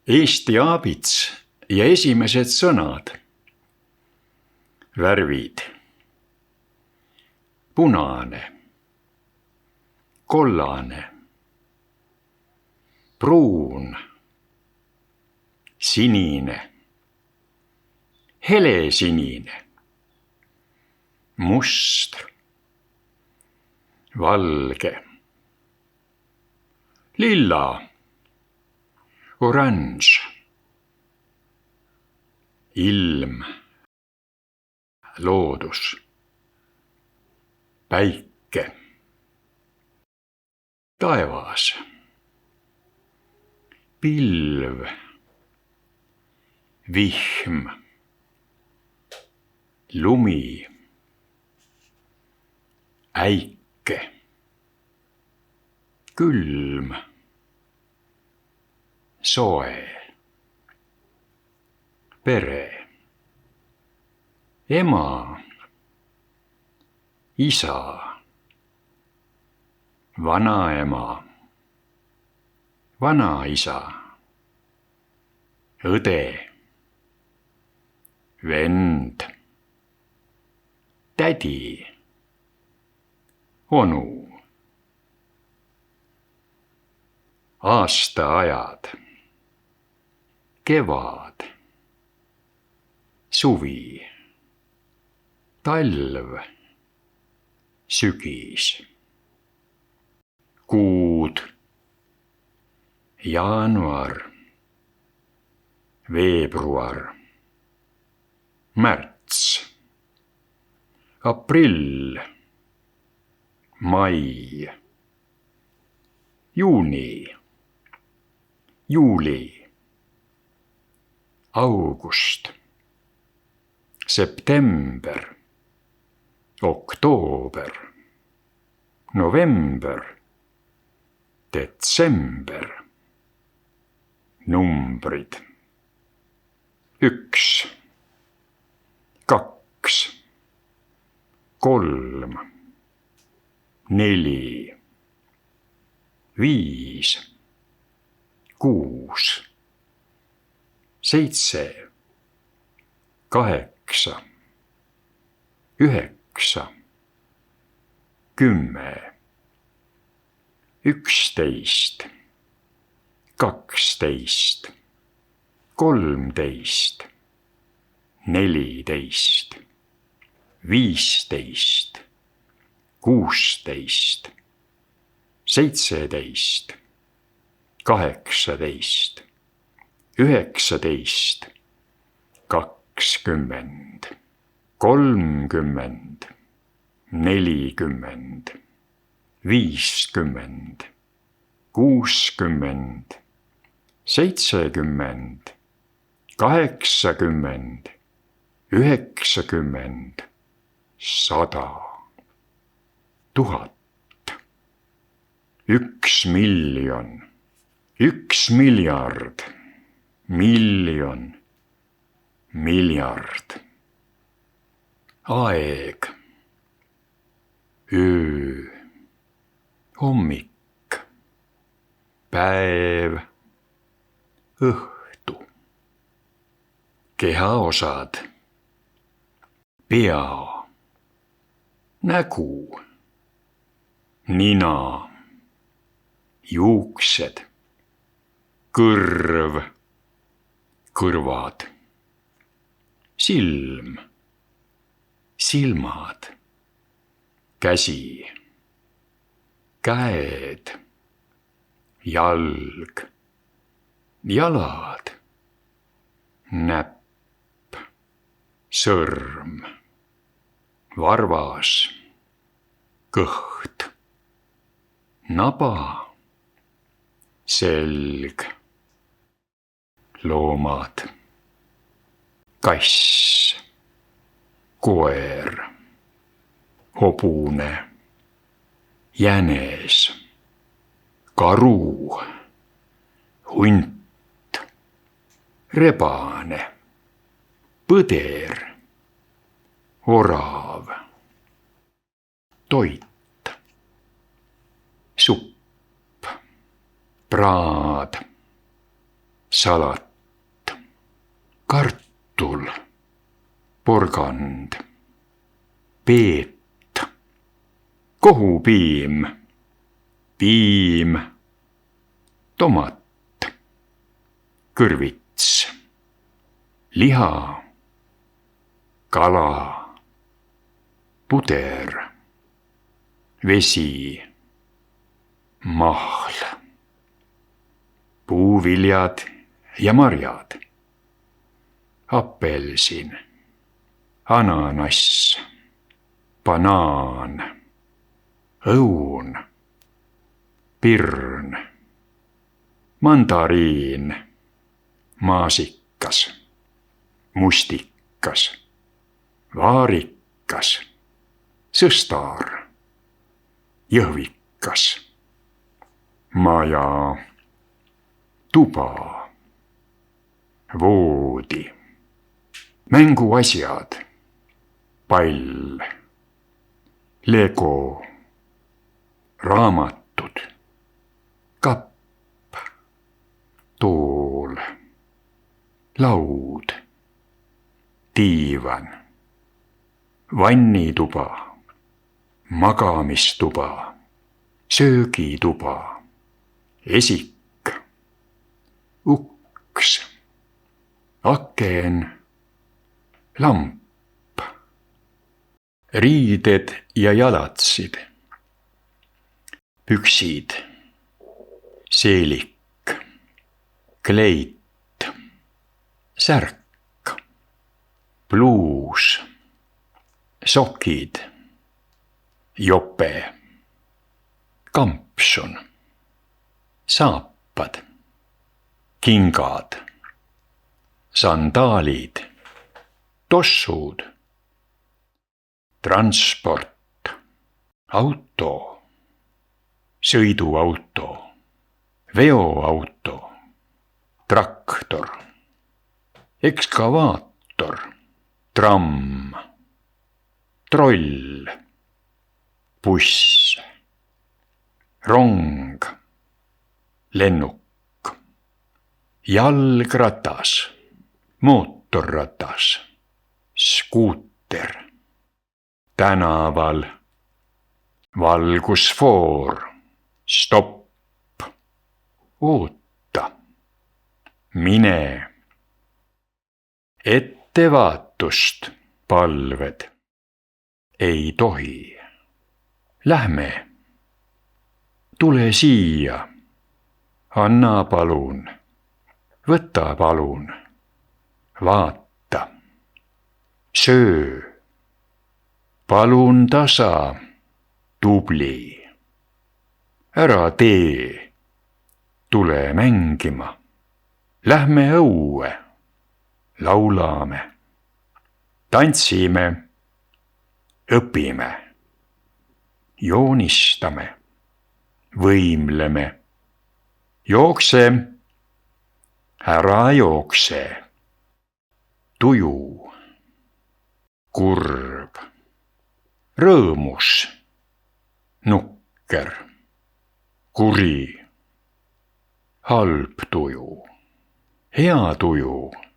Eesti aabits ja esimesed sõnad. Värvid: punane, kollane, pruun, sinine, helesinine, must, valge, lilla, oranž, ilm, loodus, päike, taevas, pilv, vihm, lumi, äike, külm, soe, pere, ema, isa, vanaema, vanaisa, õde, vend, tädi, onu. Aastaajad: kevad, suvi, talv, sügis. Kuud: jaanuar, veebruar, märts, aprill, mai, juuni, juuli, august, september, oktoober, november, detsember. Numbrid: 1, 2, 3, 4, 5, 6, 7, 8, 9, 10, 11, 12, 13, 14, 15, 16, 17, 18, 19, 20, 30, 40, 50, 60, 70, 80, 90, 100, 1000, 1 miljon, 1 miljard, miljon, miljard. Aeg: öö, hommik, päev, õhtu. Kehaosad: pea, nägu, nina, juuksed, kõrv, kõrvad, silm, silmad, käsi, käed, jalg, jalad, näpp, sõrm, varvas, kõht, naba, selg, loomad: kass, koer, hobune, jänes, karu, hunt, rebane, põder, orav. Toit: supp, praad, salat, kartul, porgand, peet, kohupiim, piim, tomat, kõrvits, liha, kala, puder, vesi, mahl, puuviljad ja marjad, apelsin, ananass, banaan, õun, pirn, mandariin, maasikas, mustikas, vaarikas, sõstar, jõhvikas, maja, tuba, voodi, mänguasjad, pall, lego, raamatud, kapp, tool, laud, diivan, vannituba, magamistuba, söögituba, esik, uks, aken, lamp, riided ja jalatsid, püksid, seelik, kleit, särk, pluus, sokid, jope, kampsun, saapad, kingad, sandaalid, tossud, transport, auto, sõiduauto, veoauto, traktor, ekskavaator, tramm, troll, buss, rong, lennuk, jalgratas, mootorratas, skuuter, tänaval, valgusfoor, stopp, oota, mine, ettevaatust, palved, ei tohi, lähme, tule siia, anna palun, võta palun, vaata, söö, palun tasa, tubli, ära tee, tule mängima, lähme õue, laulame, tantsime, õpime, joonistame, võimleme, jookse, ära jookse, tuju, kurb, rõõmus, nukker, kuri, halb tuju, hea tuju.